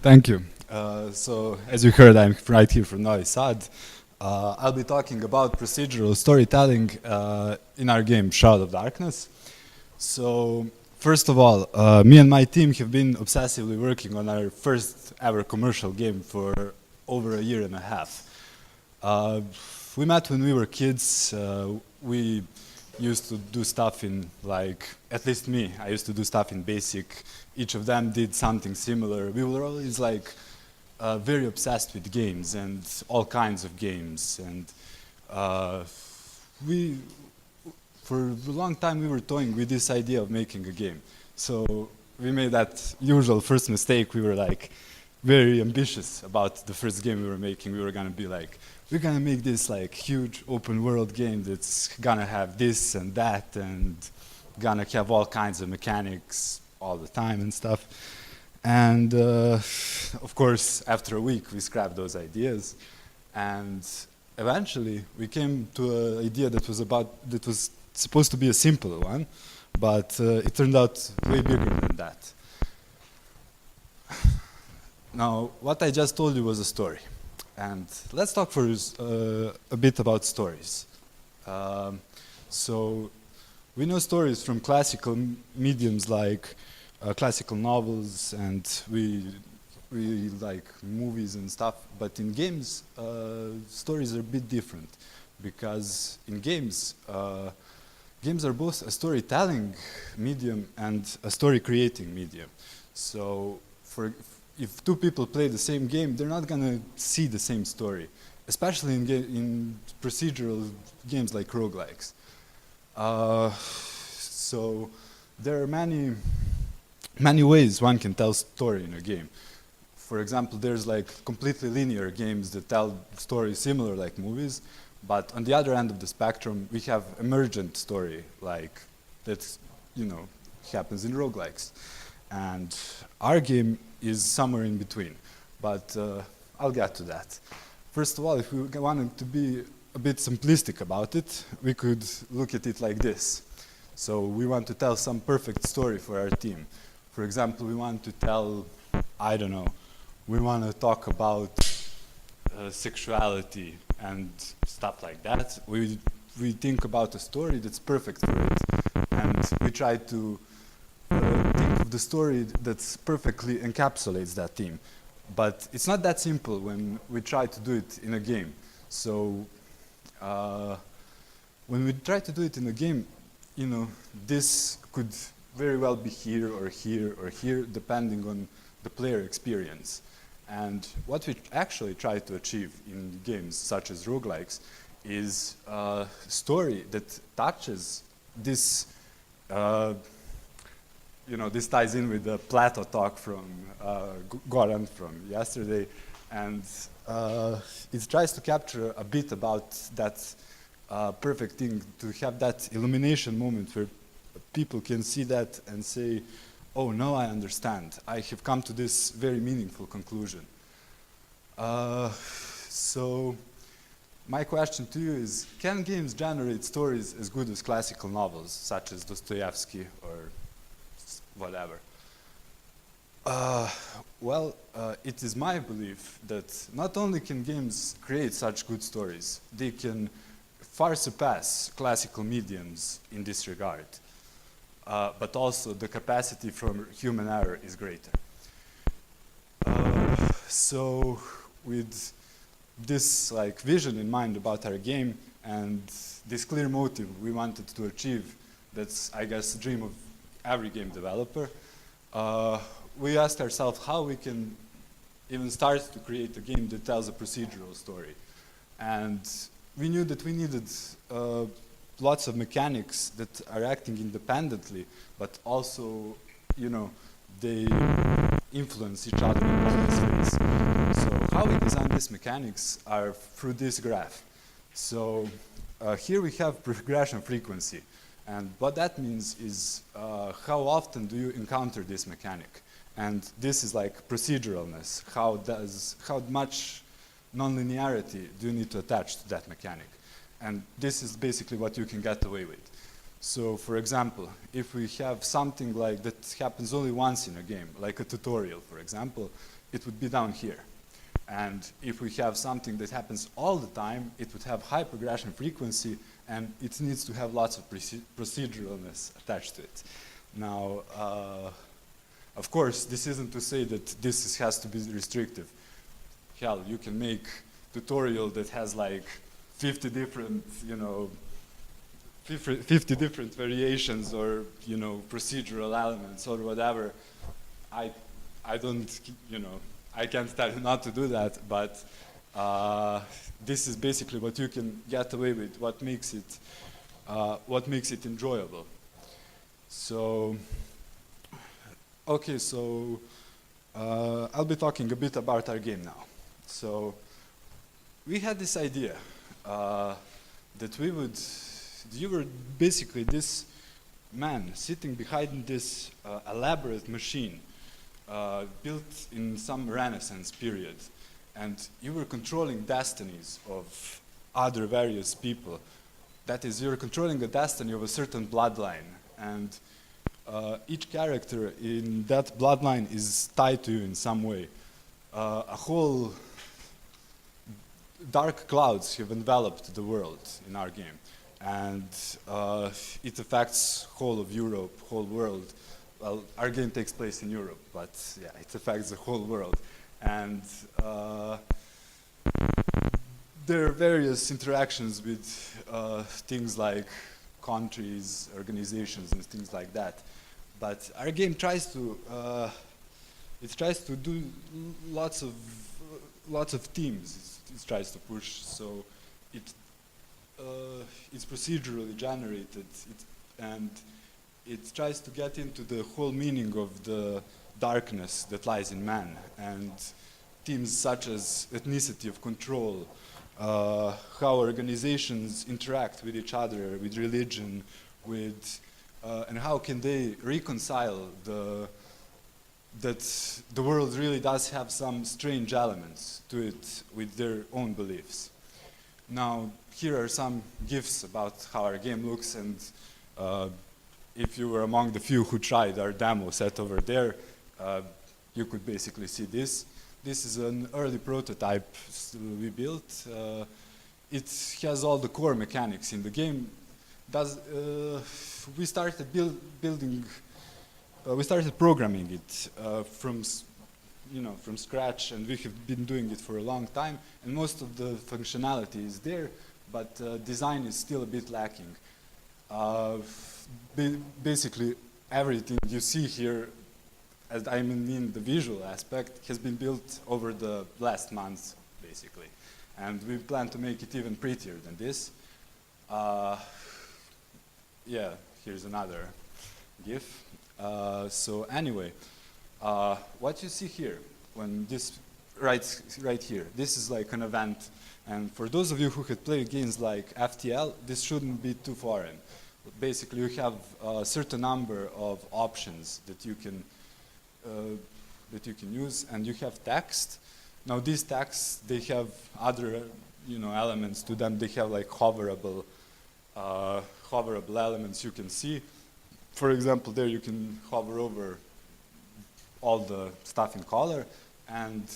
Thank you. So, as you heard, I'm right here from Novi Sad. I'll be talking about procedural storytelling in our game, Shroud of Darkness. So, first of all, me and my team have been obsessively working on our first ever commercial game for over a year and a half. We met when we were kids. We used to do stuff in, like, at least me, I used to do stuff in BASIC. Each of them did something similar. We were always like very obsessed with games and all kinds of games. And for a long time, we were toying with this idea of making a game. So we made that usual first mistake. We were like very ambitious about the first game we were making. We were gonna be like, we're gonna make this like huge open world game that's gonna have this and that and gonna have all kinds of mechanics all the time and stuff. And of course, after a week, we scrapped those ideas. And eventually, we came to an idea that was supposed to be a simple one, but it turned out way bigger than that. Now, what I just told you was a story. And let's talk for a bit about stories. So we know stories from classical mediums like classical novels, and we like movies and stuff. But in games, stories are a bit different, because in games, games are both a storytelling medium and a story creating medium. So if two people play the same game, they're not gonna see the same story, especially in procedural games like roguelikes. So there are many ways one can tell story in a game. For example, there's like completely linear games that tell stories similar like movies, but on the other end of the spectrum, we have emergent story like that, happens in roguelikes. And our game is somewhere in between, but I'll get to that. First of all, if we wanted to be a bit simplistic about it, we could look at it like this. So we want to tell some perfect story for our team. For example, we want to tell, I don't know, we want to talk about sexuality and stuff like that. We think about a story that's perfect for it, and we try to think of the story that perfectly encapsulates that theme. But it's not that simple when we try to do it in a game. So when we try to do it in a game, this could very well be here or here or here, depending on the player experience. And what we actually try to achieve in games such as roguelikes is a story that touches this, this ties in with the Plato talk from Goran from yesterday, and it tries to capture a bit about that perfect thing, to have that illumination moment where people can see that and say, oh, now I understand. I have come to this very meaningful conclusion. So my question to you is, can games generate stories as good as classical novels, such as Dostoevsky or whatever? It is my belief that not only can games create such good stories, they can far surpass classical mediums in this regard. But also the capacity for human error is greater. So with this vision in mind about our game and this clear motive we wanted to achieve, that's, I guess, the dream of every game developer, we asked ourselves how we can even start to create a game that tells a procedural story. And we knew that we needed lots of mechanics that are acting independently, but also, they influence each other in various ways. So how we design these mechanics are through this graph. So here we have progression frequency. And what that means is how often do you encounter this mechanic? And this is like proceduralness. How much nonlinearity do you need to attach to that mechanic? And this is basically what you can get away with. So for example, if we have something like that happens only once in a game, like a tutorial, for example, it would be down here. And if we have something that happens all the time, it would have high progression frequency, and it needs to have lots of proceduralness attached to it. Now, of course, this isn't to say that this has to be restrictive. Hell, you can make tutorial that has like 50 different, 50 different variations or, procedural elements or whatever. I don't, I can't tell you not to do that, but this is basically what you can get away with, what makes it enjoyable. So, okay, so I'll be talking a bit about our game now. So we had this idea that you were basically this man sitting behind this elaborate machine built in some Renaissance period, and you were controlling destinies of other various people. That is, you were controlling the destiny of a certain bloodline, and each character in that bloodline is tied to you in some way. A whole dark clouds have enveloped the world in our game, and it affects whole of Europe, whole world. Well, our game takes place in Europe, but yeah, it affects the whole world. And there are various interactions with things like countries, organizations, and things like that. But our game tries to do lots of themes. It tries to push. So it's procedurally generated, and it tries to get into the whole meaning of the darkness that lies in man, and themes such as ethnicity of control, how organizations interact with each other, with religion, and how can they reconcile that the world really does have some strange elements to it with their own beliefs. Now, here are some GIFs about how our game looks, and if you were among the few who tried our demo set over there, you could basically see this. This is an early prototype we built. It has all the core mechanics in the game. We started programming it from scratch, and we have been doing it for a long time. And most of the functionality is there, but design is still a bit lacking. Basically, everything you see here, as I mean the visual aspect, has been built over the last months, basically. And we plan to make it even prettier than this. Yeah, here's another GIF. So anyway, what you see here, when this right here, this is like an event. And for those of you who had played games like FTL, this shouldn't be too foreign. Basically, you have a certain number of options that you can use, and you have text. Now, these texts, they have other elements to them. They have like hoverable elements you can see. For example, there you can hover over all the stuff in color, and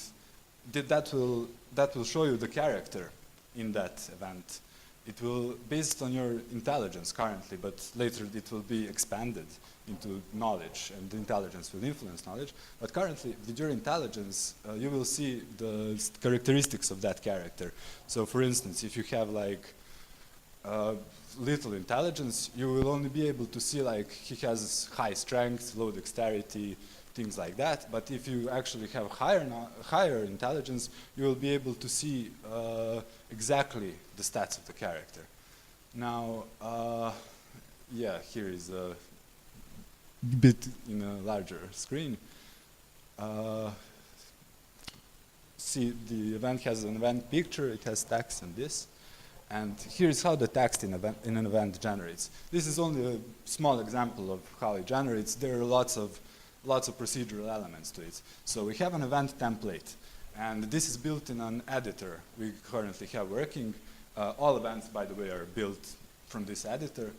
that will show you the character in that event. It will, based on your intelligence currently, but later it will be expanded into knowledge, and the intelligence will influence knowledge. But currently, with your intelligence, you will see the characteristics of that character. So for instance, if you have like little intelligence, you will only be able to see like he has high strength, low dexterity, things like that. But if you actually have higher intelligence, you will be able to see exactly the stats of the character. Now, yeah, here is a bit in a larger screen. See, the event has an event picture, it has text and this. And here's how the text in an event generates. This is only a small example of how it generates. There are lots of procedural elements to it. So we have an event template, and this is built in an editor we currently have working. All events, by the way, are built from this editor.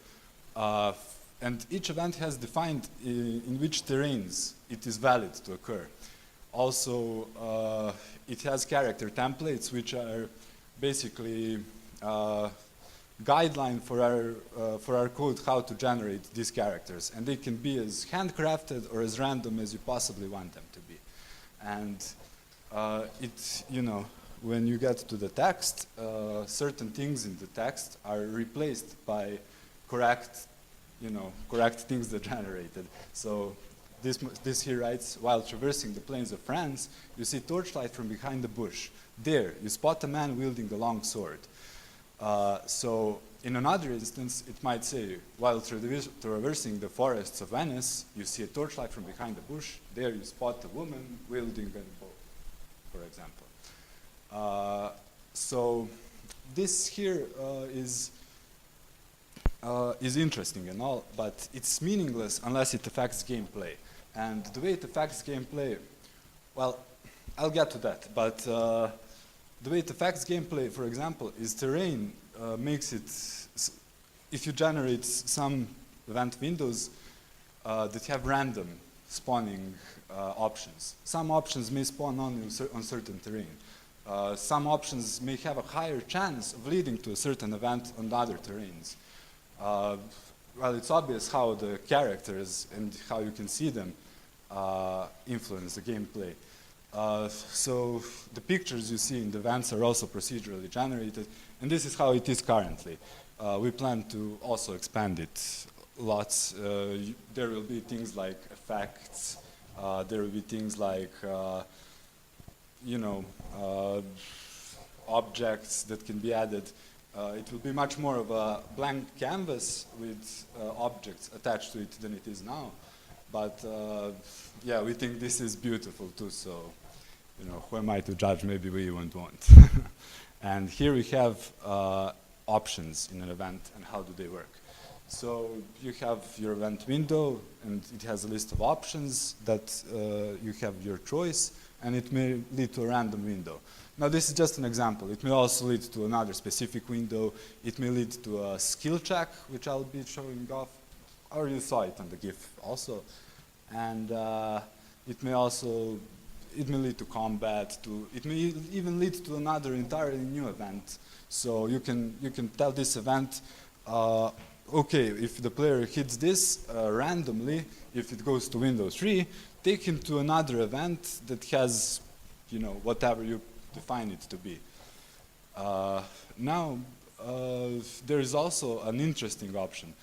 And each event has defined in which terrains it is valid to occur. Also, it has character templates, which are basically guideline for our code how to generate these characters, and they can be as handcrafted or as random as you possibly want them to be. And when you get to the text, certain things in the text are replaced by correct things that generated. So this here writes, while traversing the plains of France, you see torchlight from behind the bush. There, you spot a man wielding a long sword. So in another instance, it might say, while traversing the forests of Venice, you see a torchlight from behind the bush. There you spot a woman wielding a bow, for example. So this here is interesting and all, but it's meaningless unless it affects gameplay. And the way it affects gameplay, well, I'll get to that, but the way it affects gameplay, for example, is terrain makes it, if you generate some event windows that have random spawning options. Some options may spawn on certain terrain. Some options may have a higher chance of leading to a certain event on other terrains. Well, it's obvious how the characters and how you can see them influence the gameplay. So the pictures you see in the events are also procedurally generated, and this is how it is currently. We plan to also expand it lots. There will be things like effects. There will be things like, objects that can be added. It will be much more of a blank canvas with objects attached to it than it is now. But yeah, we think this is beautiful too, so who am I to judge? Maybe we won't. And here we have options in an event and how do they work. So you have your event window, and it has a list of options that you have your choice, and it may lead to a random window. Now this is just an example. It may also lead to another specific window. It may lead to a skill check, which I'll be showing off, or you saw it on the GIF also. And it may lead to combat. It may even lead to another entirely new event. So you can tell this event, okay, if the player hits this randomly, if it goes to window 3, take him to another event that has, whatever you define it to be. Now, there is also an interesting option.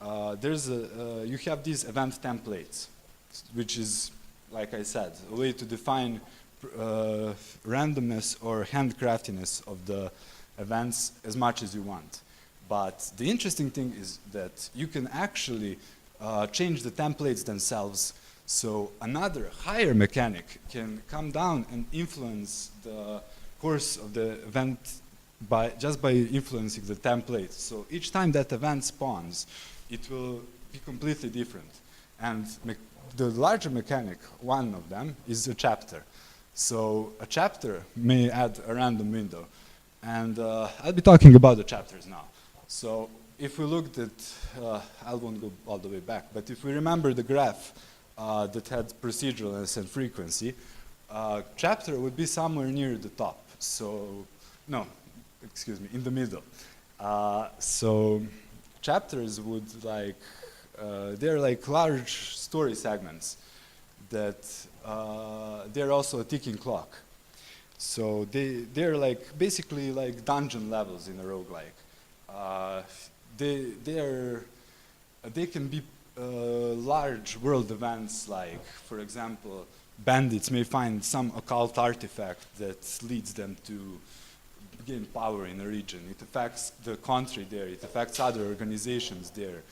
You have these event templates, which is, like I said, a way to define randomness or handcraftiness of the events as much as you want. But the interesting thing is that you can actually change the templates themselves. So another higher mechanic can come down and influence the course of the event just by influencing the template. So each time that event spawns, it will be completely different. And the larger mechanic, one of them, is a chapter. So a chapter may add a random window. And I'll be talking about the chapters now. So if we looked at, I won't go all the way back, but if we remember the graph that had proceduralness and frequency, chapter would be somewhere near the top. So, no, excuse me, in the middle. So chapters would they're like large story segments that they're also a ticking clock. So they're like basically like dungeon levels in a roguelike. They can be large world events, like, for example, bandits may find some occult artifact that leads them to gain power in a region. It affects the country there. It affects other organizations there.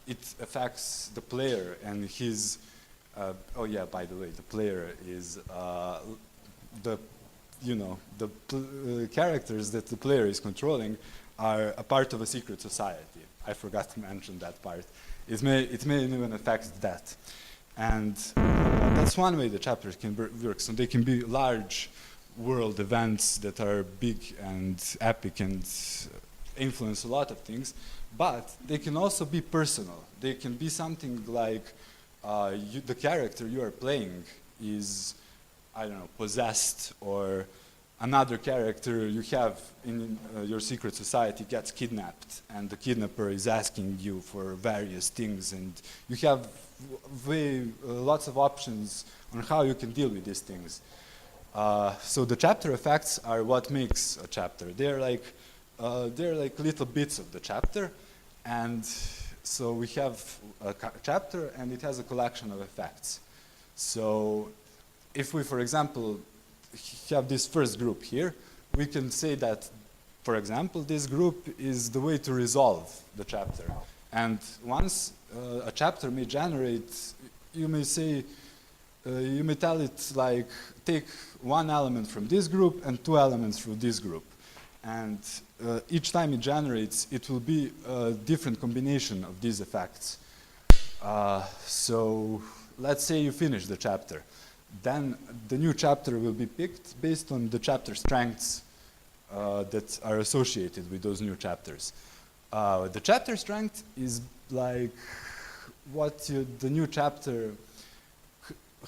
It affects the player and his. Oh yeah, by the way, the player is the characters that the player is controlling are a part of a secret society. I forgot to mention that part. It may even affect that. And that's one way the chapters can work. So they can be large world events that are big and epic and influence a lot of things, but they can also be personal. They can be something like the character you are playing is, I don't know, possessed, or another character you have in your secret society gets kidnapped, and the kidnapper is asking you for various things, and you have lots of options on how you can deal with these things. So the chapter effects are what makes a chapter. They're like little bits of the chapter, and so we have a chapter, and it has a collection of effects. So if we, for example, have this first group here, we can say that, for example, this group is the way to resolve the chapter. And once a chapter may generate, you may say, you may tell it like, take one element from this group and two elements from this group. And each time it generates, it will be a different combination of these effects. So let's say you finish the chapter. Then the new chapter will be picked based on the chapter strengths that are associated with those new chapters. The chapter strength is like the new chapter,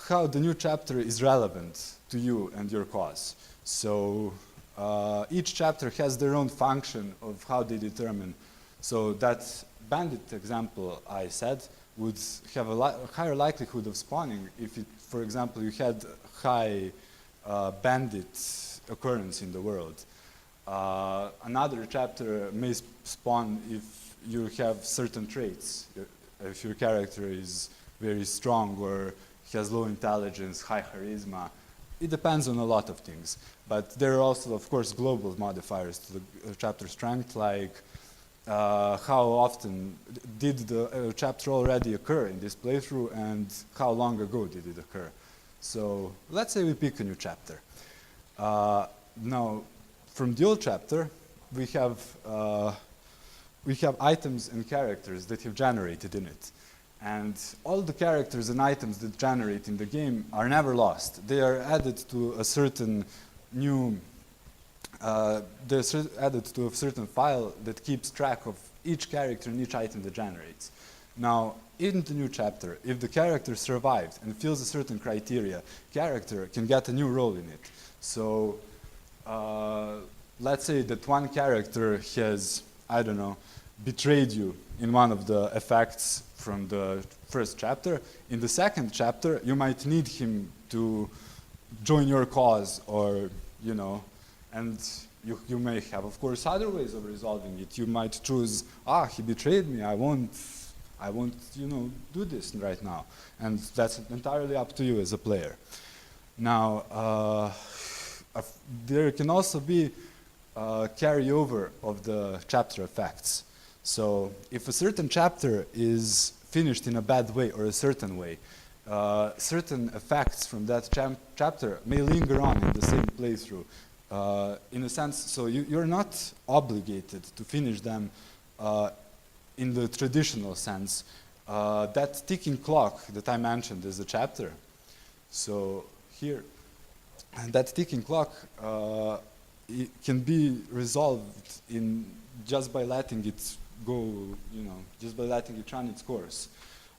how the new chapter is relevant to you and your cause. So each chapter has their own function of how they determine. So that bandit example I said would have a higher likelihood of spawning if, for example, you had high bandit occurrence in the world. Another chapter may spawn if you have certain traits. If your character is very strong or has low intelligence, high charisma. It depends on a lot of things. But there are also, of course, global modifiers to the chapter strength, like how often did the chapter already occur in this playthrough, and how long ago did it occur. So let's say we pick a new chapter. Now, from the old chapter, we have items and characters that have generated in it. And all the characters and items that generate in the game are never lost. They are added to a certain new, they're added to a certain file that keeps track of each character and each item that generates. Now, in the new chapter, if the character survived and fills a certain criteria, character can get a new role in it. So let's say that one character has, I don't know, betrayed you in one of the effects from the first chapter. In the second chapter, you might need him to join your cause, or, you know, and you may have, of course, other ways of resolving it. You might choose, he betrayed me, I won't, you know, do this right now. And that's entirely up to you as a player. Now, there can also be carryover of the chapter effects. So if a certain chapter is finished in a bad way or a certain way, certain effects from that chapter may linger on in the same playthrough. In a sense, so you're not obligated to finish them in the traditional sense. That ticking clock that I mentioned is a chapter. So here, that ticking clock it can be resolved in just by letting it go, you know, just by letting it run its course.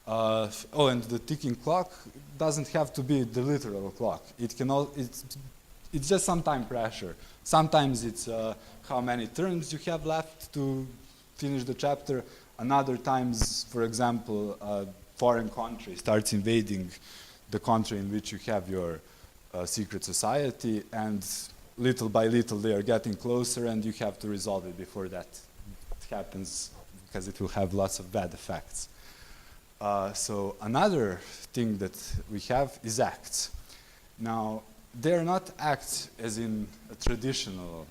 And the ticking clock doesn't have to be the literal clock. It can it's just some time pressure. Sometimes it's how many turns you have left to finish the chapter. Another times, for example, a foreign country starts invading the country in which you have your secret society, and little by little they are getting closer, and you have to resolve it before that happens, because it will have lots of bad effects. So another thing that we have is acts. Now, they're not acts as in a traditional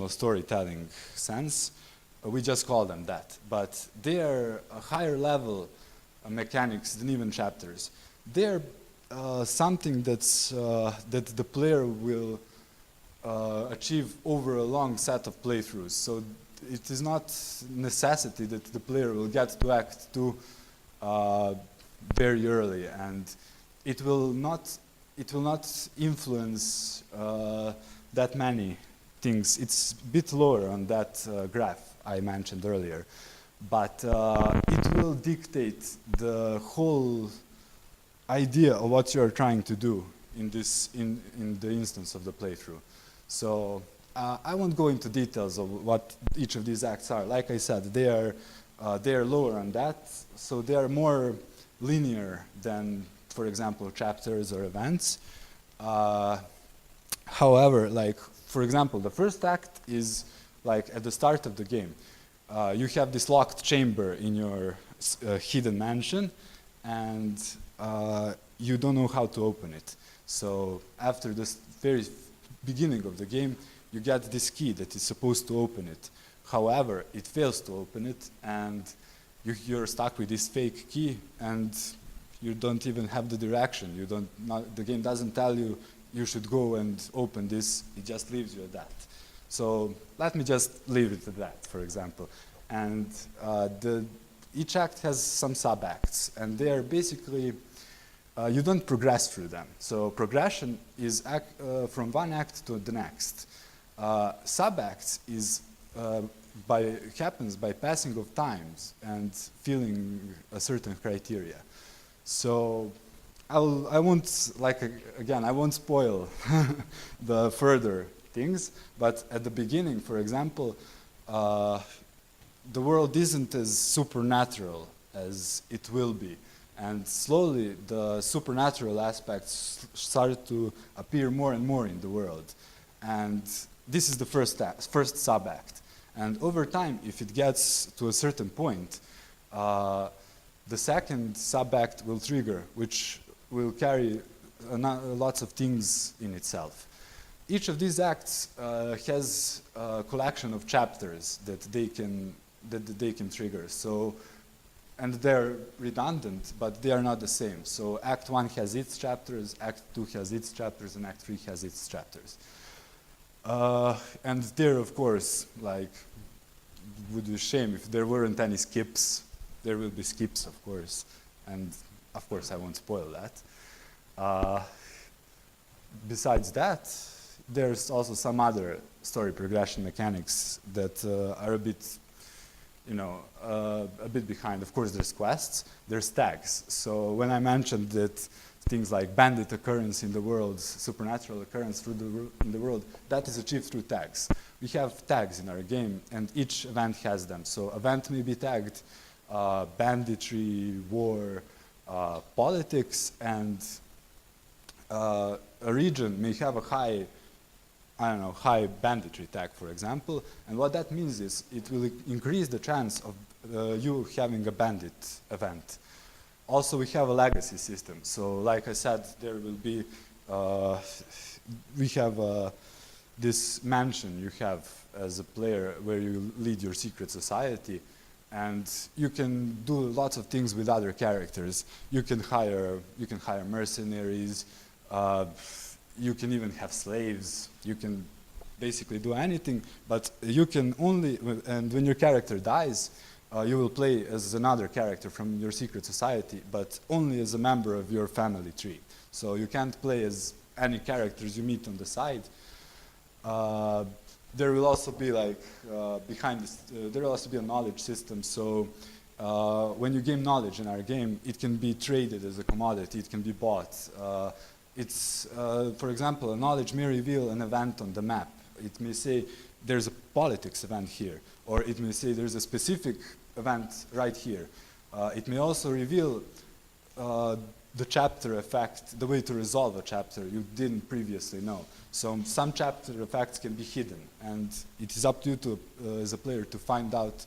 storytelling sense. We just call them that. But they are a higher level mechanics than even chapters. They're something that's, that the player will achieve over a long set of playthroughs. So it is not necessity that the player will get to Act 2 very early, and it will not influence that many things. It's a bit lower on that graph I mentioned earlier, but it will dictate the whole idea of what you're trying to do in the instance of the playthrough. So I won't go into details of what each of these acts are. Like I said, they are lower on that, so they are more linear than, for example, chapters or events. However, like, for example, the first act is like at the start of the game. You have this locked chamber in your hidden mansion, and you don't know how to open it. So after this very beginning of the game, you get this key that is supposed to open it. However, it fails to open it, and you're stuck with this fake key, and you don't even have the direction. The game doesn't tell you you should go and open this. It just leaves you at that. So let me just leave it at that, for example. And each act has some sub-acts, and they are basically, you don't progress through them. So progression is from one act to the next. Sub-acts is happens by passing of times and filling a certain criteria. So I won't, again, I won't spoil the further things, but at the beginning, for example, the world isn't as supernatural as it will be. And slowly, the supernatural aspects started to appear more and more in the world. And this is the first sub-act. And over time, if it gets to a certain point, the second sub-act will trigger, which will carry lots of things in itself. Each of these acts has a collection of chapters that they can trigger. So, and they're redundant, but they are not the same. So Act 1 has its chapters, Act 2 has its chapters, and Act 3 has its chapters. And there, of course, like, would be a shame if there weren't any skips. There will be skips, of course, and of course I won't spoil that. Besides that, there's also some other story progression mechanics that are a bit, a bit behind. Of course, there's quests, there's tags. So when I mentioned that things like bandit occurrence in the world, supernatural occurrence in the world, that is achieved through tags. We have tags in our game, and each event has them. So event may be tagged banditry, war, politics, and a region may have a high banditry tag, for example. And what that means is it will increase the chance of you having a bandit event. Also, we have a legacy system. So, like I said, there will be, we have this mansion you have as a player where you lead your secret society, and you can do lots of things with other characters. You can hire mercenaries. You can even have slaves. You can basically do anything, but you can only, and when your character dies, you will play as another character from your secret society, but only as a member of your family tree. So you can't play as any characters you meet on the side. There will also be like, there will also be a knowledge system. So when you gain knowledge in our game, it can be traded as a commodity, it can be bought. For example, a knowledge may reveal an event on the map. It may say there's a politics event here, or it may say there's a specific event right here. It may also reveal the chapter effect, the way to resolve a chapter you didn't previously know. So some chapter effects can be hidden, and it is up to you as a player to find out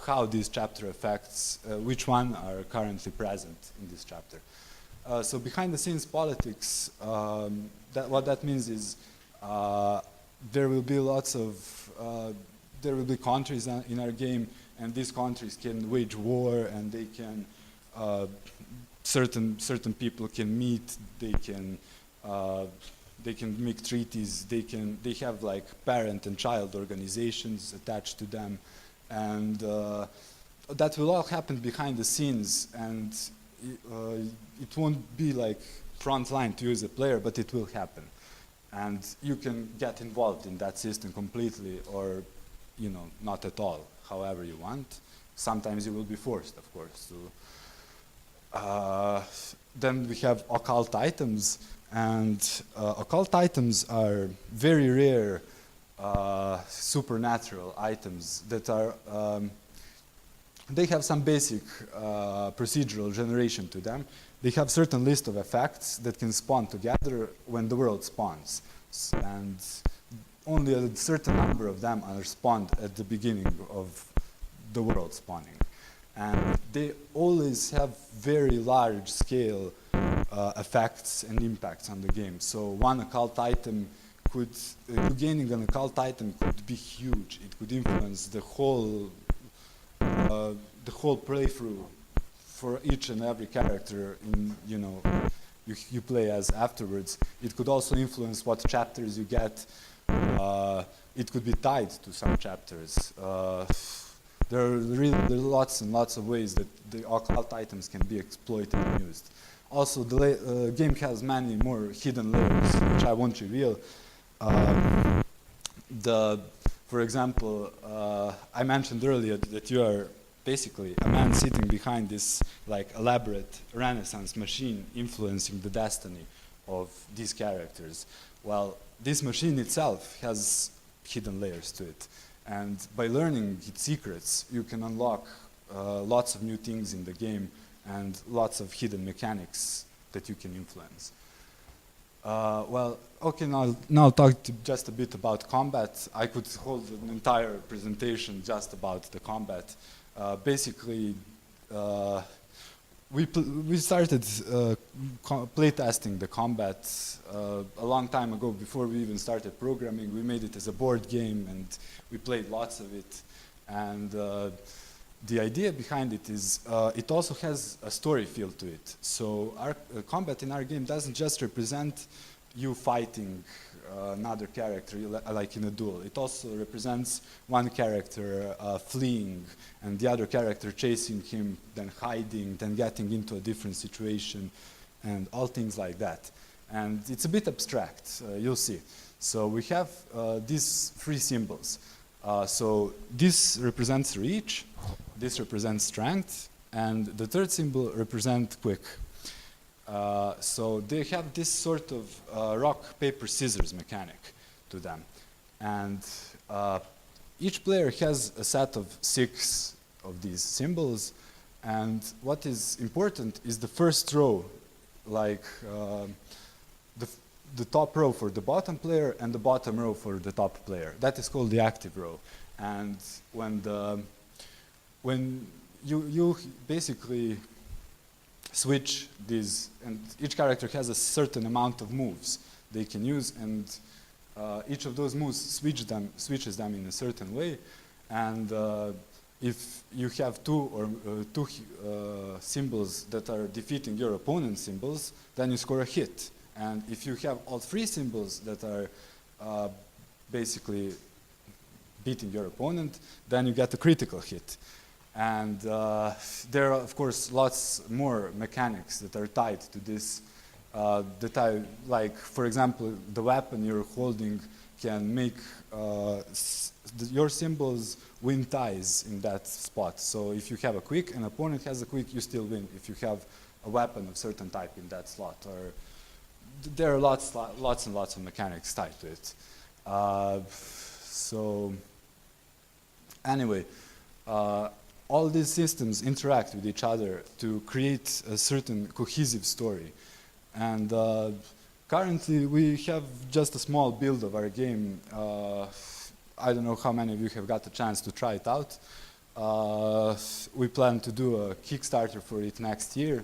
how these chapter effects, which one are currently present in this chapter. So behind the scenes politics, what that means is there will be there will be countries in our game, and these countries can wage war, and they can, certain people can meet, they can make treaties, they have like parent and child organizations attached to them, and that will all happen behind the scenes, and it won't be like front line to you as a player, but it will happen. And you can get involved in that system completely, or not at all, however you want. Sometimes you will be forced, of course, to. then we have occult items, and occult items are very rare supernatural items that are, they have some basic procedural generation to them. They have certain list of effects that can spawn together when the world spawns. And only a certain number of them are spawned at the beginning of the world spawning. And they always have very large scale effects and impacts on the game. So one occult item could, gaining an occult item could be huge. It could influence the whole playthrough for each and every character in, you play as afterwards. It could also influence what chapters you get. It could be tied to some chapters. There are lots and lots of ways that the occult items can be exploited and used. Also, the game has many more hidden layers, which I won't reveal. For example, I mentioned earlier that you are basically a man sitting behind this elaborate Renaissance machine influencing the destiny of these characters. Well, this machine itself has hidden layers to it. And by learning its secrets, you can unlock lots of new things in the game and lots of hidden mechanics that you can influence. Well, okay, now I'll talk just a bit about combat. I could hold an entire presentation just about the combat. Basically, we started playtesting the combat a long time ago before we even started programming. We made it as a board game and we played lots of it. And the idea behind it is it also has a story feel to it. So our combat in our game doesn't just represent you fighting another character like in a duel. It also represents one character fleeing and the other character chasing him, then hiding, then getting into a different situation, and all things like that. And it's a bit abstract, you'll see. So we have these three symbols. So this represents reach, this represents strength, and the third symbol represents quick. So they have this sort of rock, paper, scissors mechanic to them. And each player has a set of 6 of these symbols. And what is important is the first row, like the top row for the bottom player and the bottom row for the top player. That is called the active row. And when you basically switch these, and each character has a certain amount of moves they can use, and each of those moves switches them in a certain way. And if you have two symbols that are defeating your opponent's symbols, then you score a hit. And if you have all 3 symbols that are basically beating your opponent, then you get a critical hit. And there are, of course, lots more mechanics that are tied to this. Like, for example, the weapon you're holding can make your symbols win ties in that spot. So if you have a quick, an opponent has a quick, you still win if you have a weapon of certain type in that slot. Or there are lots and lots of mechanics tied to it. So anyway, all these systems interact with each other to create a certain cohesive story. And currently we have just a small build of our game. I don't know how many of you have got a chance to try it out. We plan to do a Kickstarter for it next year.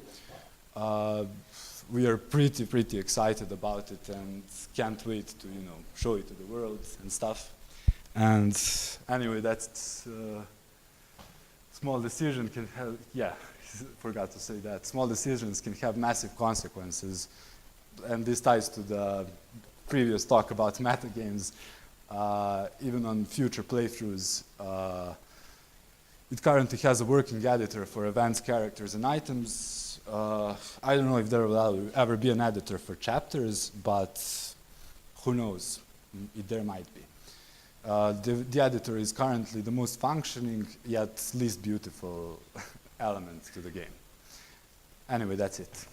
We are pretty excited about it and can't wait to show it to the world and stuff. And anyway, that's small decision can have, yeah, forgot to say that. Small decisions can have massive consequences. And this ties to the previous talk about metagames. Even on future playthroughs, it currently has a working editor for events, characters, and items. I don't know if there will ever be an editor for chapters, but who knows? There might be. The editor is currently the most functioning yet least beautiful element to the game. Anyway, that's it.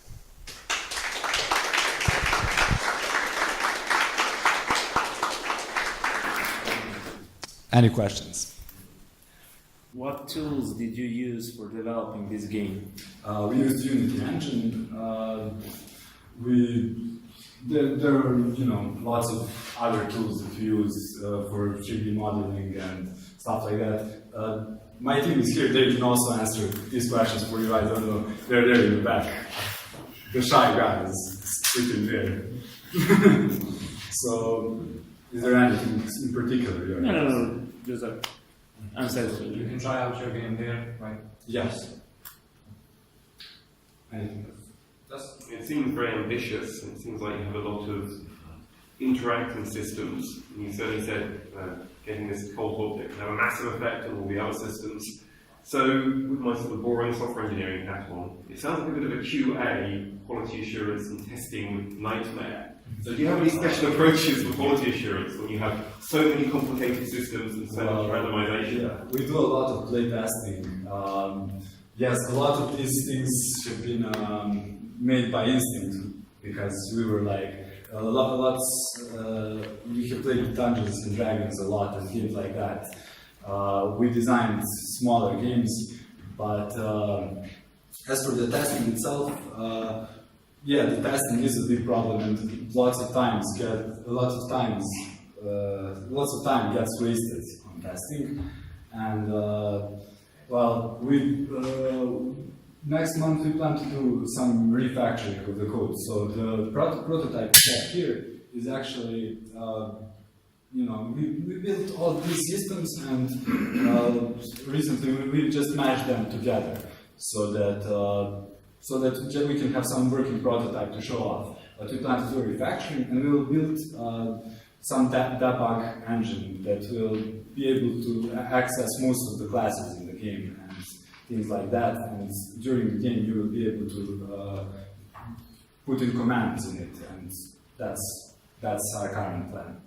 Any questions? What tools did you use for developing this game? We used Unity engine. There are lots of other tools that we use for 3D modeling and stuff like that. My team is here. They can also answer these questions for you. I don't know. They're there in the back. The shy guy is sitting there. So, is there anything in particular? No. Just a answer. You can try out your game there, right? Yes. Anything else? It seems very ambitious, and it seems like you have a lot of interacting systems. And you certainly said getting this cold object can have a massive effect on all the other systems. So, with my sort of boring software engineering hat on, it sounds like a bit of a QA, quality assurance and testing nightmare. So do you have any special approaches for quality assurance when you have so many complicated systems and so much randomization? Yeah, we do a lot of play testing. Yes, a lot of these things have been made by instinct because we were like, we have played Dungeons and Dragons a lot and games like that. We designed smaller games, but as for the testing itself, yeah, the testing is a big problem, and lots of time gets wasted on testing. And well, next month we plan to do some refactoring of the code. So the prototype we have here is actually, we built all these systems, and recently we just mashed them together so that we can have some working prototype to show off. But we plan to do refactoring, and we will build some debug engine that will be able to access most of the classes in the game and things like that. And during the game, you will be able to put in commands in it, and that's our current plan.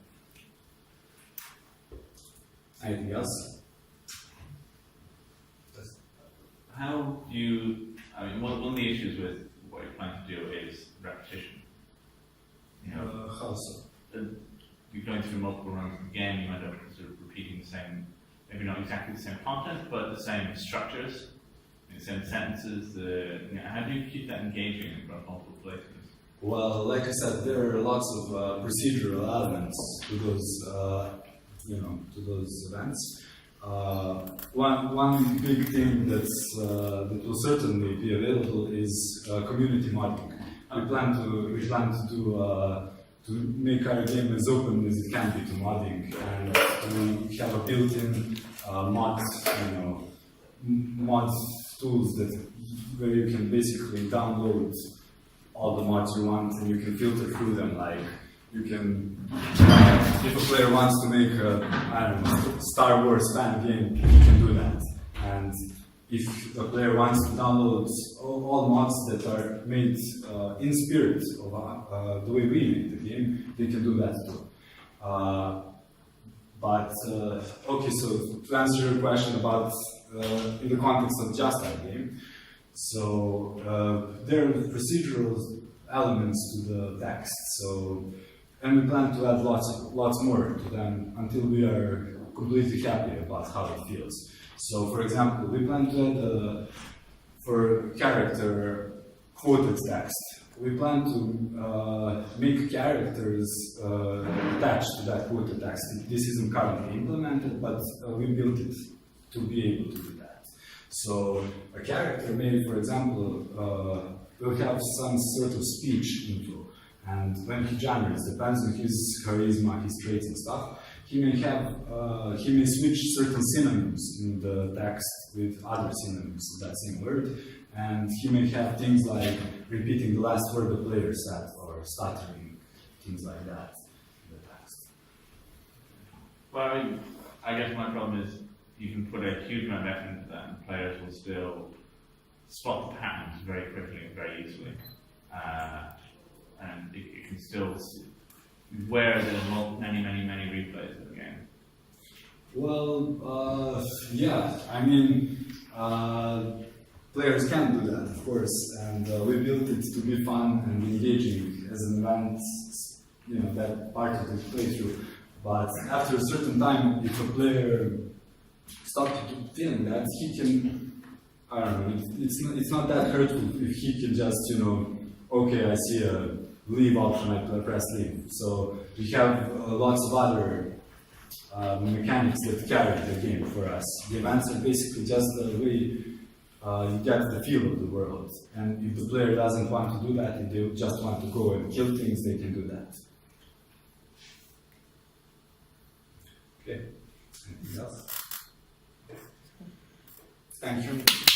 Anything else? How do you? I mean, one of the issues with what you're trying to do is repetition. How so? You're going through multiple runs of the game, you end up sort of repeating the same, maybe not exactly the same content, but the same structures, the same sentences. How do you keep that engaging across multiple places? Well, like I said, there are lots of procedural elements to those events. One big thing that will certainly be available is community modding. We plan to make our game as open as it can be to modding, and to have a built-in mod tools where you can basically download all the mods you want, and you can filter through them. Like, you can, if a player wants to make a Star Wars fan game, you can do that. And if a player wants to download all mods that are made in spirit of the way we made the game, they can do that too. Okay, so to answer your question about in the context of just our game, so there are procedural elements to the text. So, and we plan to add lots more to them until we are completely happy about how it feels. So, for example, we plan to add for character quoted text. We plan to make characters attached to that quoted text. This isn't currently implemented, but we built it to be able to do that. So, a character may, for example, will have some sort of speech info. And when he generates, depends on his charisma, his traits and stuff, he may switch certain synonyms in the text with other synonyms of that same word, and he may have things like repeating the last word the player said, or stuttering, things like that in the text. Well, I guess my problem is you can put a huge amount of effort into that, and players will still spot the patterns very quickly and very easily. And it can still, where there are many replays of the game. Well, yeah, I mean, players can do that, of course, and we built it to be fun and engaging as an event, that part of the playthrough. But after a certain time, if a player starts feeling that, he can, I don't know, it's not that hurtful if he can just, you know, okay, I see a leave option, I press leave. So we have lots of other mechanics that carry the game for us. The events are basically just the way you get the feel of the world. And if the player doesn't want to do that, if they just want to go and kill things, they can do that. Okay. Anything else? Thank you.